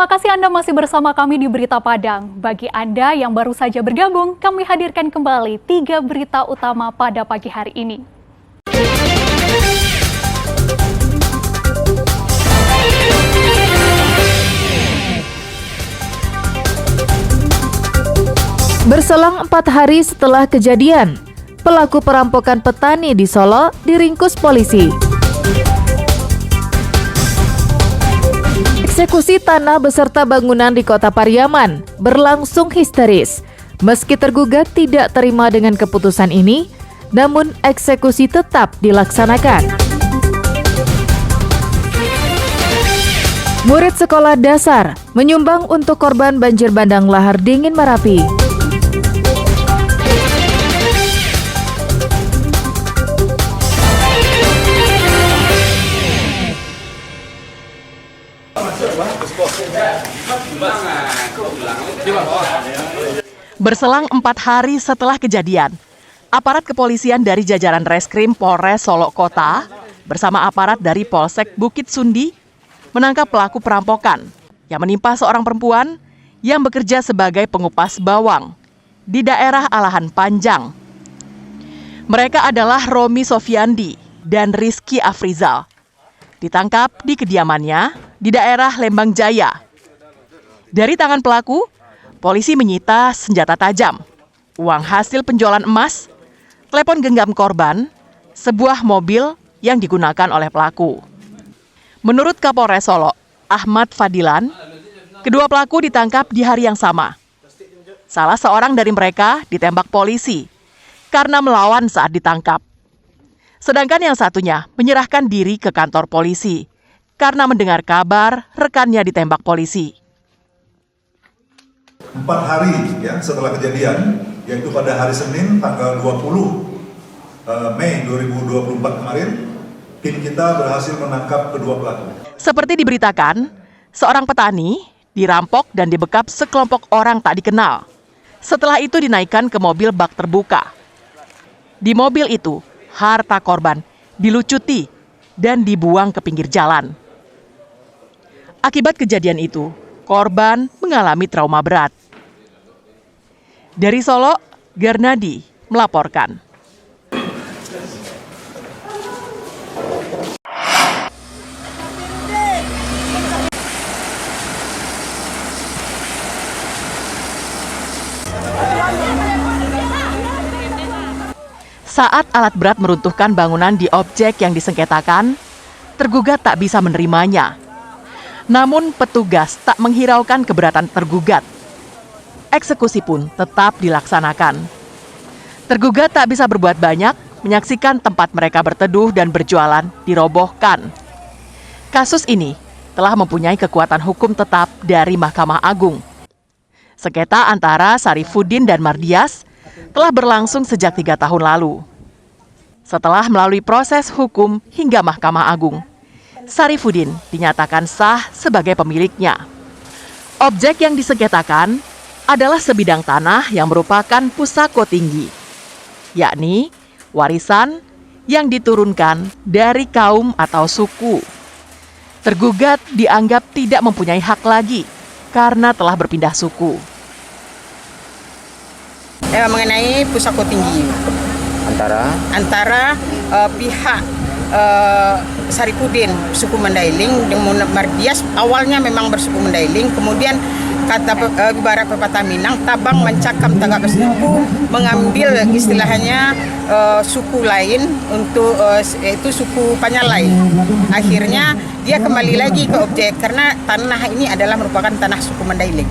Terima kasih Anda masih bersama kami di Berita Padang. Bagi Anda yang baru saja bergabung, kami hadirkan kembali 3 berita utama pada pagi hari ini. Berselang 4 hari setelah kejadian, pelaku perampokan petani di Solo diringkus polisi. Eksekusi tanah beserta bangunan di Kota Pariaman berlangsung histeris. Meski tergugat tidak terima dengan keputusan ini, namun eksekusi tetap dilaksanakan. Murid sekolah dasar menyumbang untuk korban banjir bandang lahar dingin Merapi. Berselang 4 hari setelah kejadian, aparat kepolisian dari jajaran Reskrim Polres Solo Kota bersama aparat dari Polsek Bukit Sundi menangkap pelaku perampokan yang menimpa seorang perempuan yang bekerja sebagai pengupas bawang di daerah Alahan Panjang. Mereka adalah Romi Sofiandi dan Rizky Afrizal. Ditangkap di kediamannya di daerah Lembang Jaya. Dari tangan pelaku, polisi menyita senjata tajam, uang hasil penjualan emas, telepon genggam korban, sebuah mobil yang digunakan oleh pelaku. Menurut Kapolres Solo, Ahmad Fadilan, kedua pelaku ditangkap di hari yang sama. Salah seorang dari mereka ditembak polisi karena melawan saat ditangkap. Sedangkan yang satunya menyerahkan diri ke kantor polisi karena mendengar kabar rekannya ditembak polisi. 4 hari ya setelah kejadian, yaitu pada hari Senin tanggal 20 Mei 2024 kemarin, tim kita berhasil menangkap kedua pelaku. Seperti diberitakan, seorang petani dirampok dan dibekap sekelompok orang tak dikenal. Setelah itu dinaikkan ke mobil bak terbuka. Di mobil itu, harta korban dilucuti dan dibuang ke pinggir jalan. Akibat kejadian itu, korban mengalami trauma berat. Dari Solo, Garnadi melaporkan. Saat alat berat meruntuhkan bangunan di objek yang disengketakan, tergugat tak bisa menerimanya. Namun petugas tak menghiraukan keberatan tergugat. Eksekusi pun tetap dilaksanakan. Tergugat tak bisa berbuat banyak, menyaksikan tempat mereka berteduh dan berjualan dirobohkan. Kasus ini telah mempunyai kekuatan hukum tetap dari Mahkamah Agung. Sengketa antara Sarifudin dan Mardias telah berlangsung sejak 3 tahun lalu. Setelah melalui proses hukum hingga Mahkamah Agung, Sarifudin dinyatakan sah sebagai pemiliknya. Objek yang disengketakan adalah sebidang tanah yang merupakan pusako tinggi, yakni warisan yang diturunkan dari kaum atau suku. Tergugat dianggap tidak mempunyai hak lagi karena telah berpindah suku. Mengenai pusako tinggi antara pihak Sarifudin suku Mandailing dengan Mardias awalnya memang bersuku Mandailing, kemudian kata ibarat pepatah Minang, tabang mencakam tanggap suku, mengambil istilahnya suku lain untuk itu suku Panyalai. Akhirnya dia kembali lagi ke objek karena tanah ini adalah merupakan tanah suku Mandailing.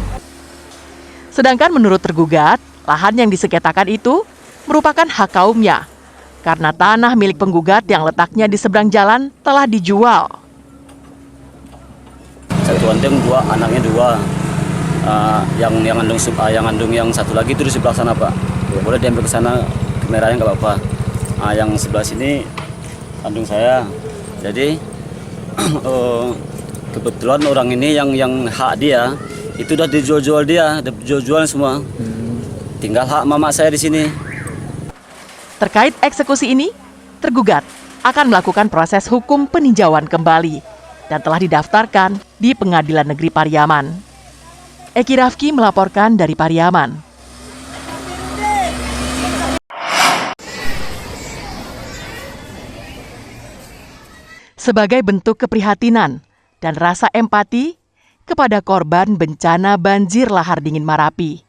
Sedangkan menurut tergugat, lahan yang disengketakan itu merupakan hak kaumnya karena tanah milik penggugat yang letaknya di seberang jalan telah dijual. Satu anting 2, anaknya 2. Yang ngandung yang satu lagi itu di sebelah sana, Pak. Boleh diambil ke sana, kameranya nggak apa-apa. Yang sebelah sini kandung saya. Jadi kebetulan orang ini yang hak dia itu udah dijual semua. Tinggal hak mama saya di sini. Terkait eksekusi ini, tergugat akan melakukan proses hukum peninjauan kembali. dan telah didaftarkan di Pengadilan Negeri Pariaman. Eki Rafki melaporkan dari Pariaman. Sebagai bentuk keprihatinan dan rasa empati kepada korban bencana banjir lahar dingin Marapi,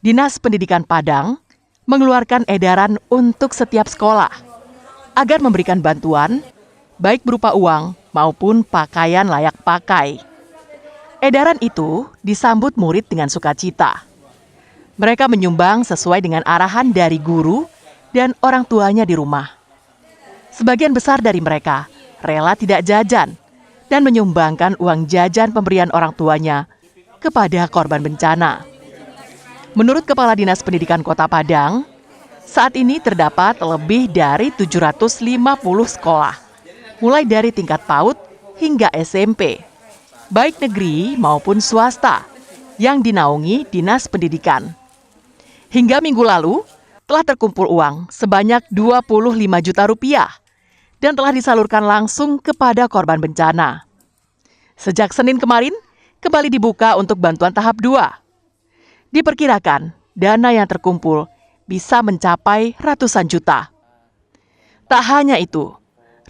Dinas Pendidikan Padang mengeluarkan edaran untuk setiap sekolah agar memberikan bantuan baik berupa uang maupun pakaian layak pakai. Edaran itu disambut murid dengan sukacita. Mereka menyumbang sesuai dengan arahan dari guru dan orang tuanya di rumah. Sebagian besar dari mereka rela tidak jajan dan menyumbangkan uang jajan pemberian orang tuanya kepada korban bencana. Menurut Kepala Dinas Pendidikan Kota Padang, saat ini terdapat lebih dari 750 sekolah, mulai dari tingkat PAUD hingga SMP, baik negeri maupun swasta, yang dinaungi Dinas Pendidikan. Hingga minggu lalu, telah terkumpul uang sebanyak 25 juta rupiah dan telah disalurkan langsung kepada korban bencana. Sejak Senin kemarin, kembali dibuka untuk bantuan tahap 2. Diperkirakan, dana yang terkumpul bisa mencapai ratusan juta. Tak hanya itu,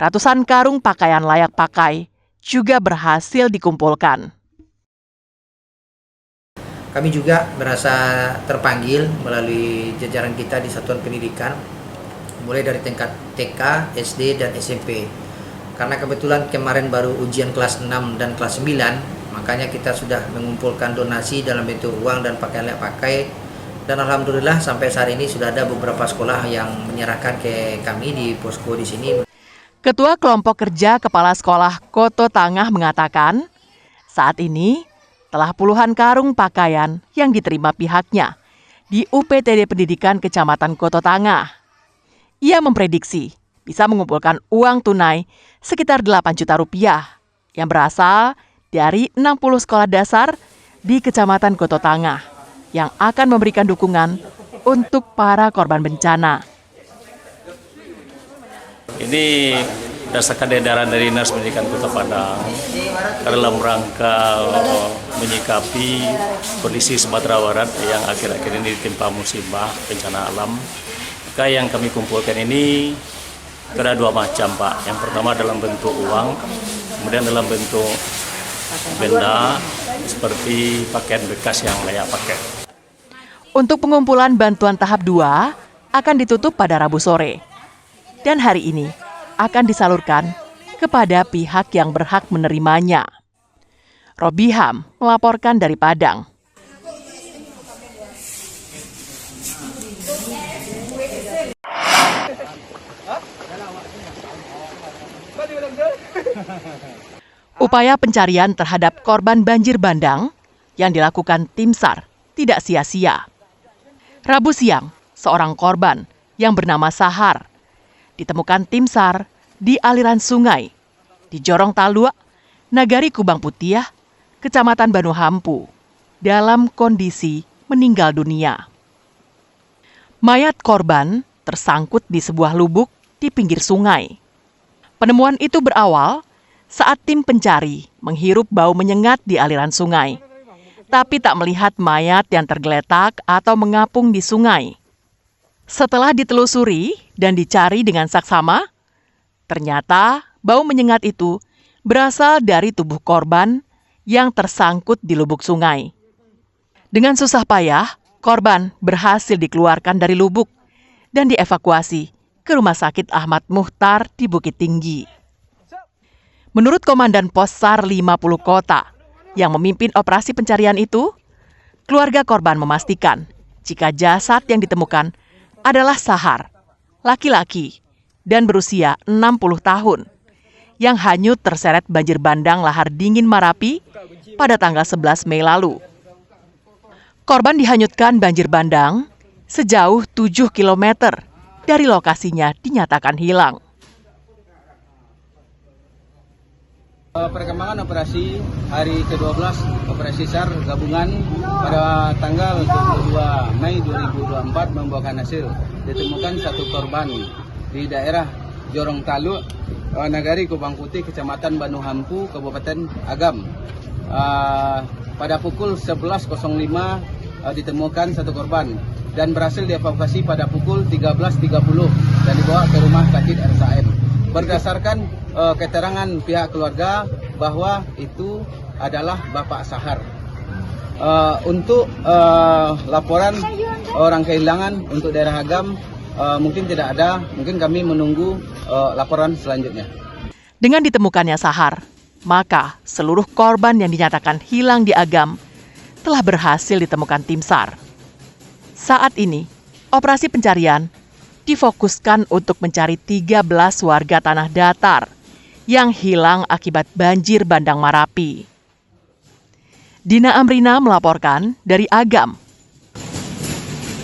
ratusan karung pakaian layak pakai juga berhasil dikumpulkan. Kami juga merasa terpanggil melalui jajaran kita di Satuan Pendidikan, mulai dari tingkat TK, SD, dan SMP. Karena kebetulan kemarin baru ujian kelas 6 dan kelas 9, makanya kita sudah mengumpulkan donasi dalam bentuk uang dan pakaian layak pakai. Dan alhamdulillah sampai saat ini sudah ada beberapa sekolah yang menyerahkan ke kami di posko di sini. Ketua Kelompok Kerja Kepala Sekolah Koto Tangah mengatakan, saat ini telah puluhan karung pakaian yang diterima pihaknya di UPTD Pendidikan Kecamatan Koto Tangah. Ia memprediksi bisa mengumpulkan uang tunai sekitar 8 juta rupiah yang berasal dari 60 sekolah dasar di Kecamatan Koto Tangah yang akan memberikan dukungan untuk para korban bencana. Ini berdasarkan edaran dari Dinas Pendidikan Kota Padang dalam rangka menyikapi kondisi Sumatera Barat yang akhir-akhir ini ditimpa musibah bencana alam. Maka yang kami kumpulkan ini ada 2 macam, Pak. Yang pertama dalam bentuk uang, kemudian dalam bentuk benda seperti pakaian bekas yang layak pakai. Untuk pengumpulan bantuan tahap 2 akan ditutup pada Rabu sore. Dan hari ini akan disalurkan kepada pihak yang berhak menerimanya. Robiham melaporkan dari Padang. Upaya pencarian terhadap korban banjir bandang yang dilakukan tim SAR tidak sia-sia. Rabu siang, seorang korban yang bernama Sahar ditemukan tim SAR di aliran sungai di Jorong Talua, Nagari Kubang Putiah, Kecamatan Banuhampu, dalam kondisi meninggal dunia. Mayat korban tersangkut di sebuah lubuk di pinggir sungai. Penemuan itu berawal saat tim pencari menghirup bau menyengat di aliran sungai, tapi tak melihat mayat yang tergeletak atau mengapung di sungai. Setelah ditelusuri dan dicari dengan saksama, ternyata bau menyengat itu berasal dari tubuh korban yang tersangkut di lubuk sungai. Dengan susah payah, korban berhasil dikeluarkan dari lubuk dan dievakuasi ke Rumah Sakit Ahmad Muhtar di Bukit Tinggi. Menurut Komandan Pos SAR 50 Kota yang memimpin operasi pencarian itu, keluarga korban memastikan jika jasad yang ditemukan adalah Sahar, laki-laki dan berusia 60 tahun, yang hanyut terseret banjir bandang lahar dingin Marapi pada tanggal 11 Mei lalu. Korban dihanyutkan banjir bandang sejauh 7 km dari lokasinya dinyatakan hilang. Perkembangan operasi hari ke-12 operasi SAR gabungan pada tanggal 22 Mei 2024 membuahkan hasil. Ditemukan satu korban di daerah Jorong Taluk, Nagari Kubang Putih, Kecamatan Banu Hampu, Kabupaten Agam. Pada pukul 11.05 ditemukan satu korban dan berhasil dievakuasi pada pukul 13.30 dan dibawa ke rumah sakit RSAM. Berdasarkan keterangan pihak keluarga bahwa itu adalah Bapak Sahar. Untuk laporan orang kehilangan untuk daerah Agam mungkin tidak ada, mungkin kami menunggu laporan selanjutnya. Dengan ditemukannya Sahar, maka seluruh korban yang dinyatakan hilang di Agam telah berhasil ditemukan tim SAR. Saat ini, operasi pencarian difokuskan untuk mencari 13 warga tanah datar yang hilang akibat banjir bandang Marapi. Dina Amrina melaporkan dari Agam.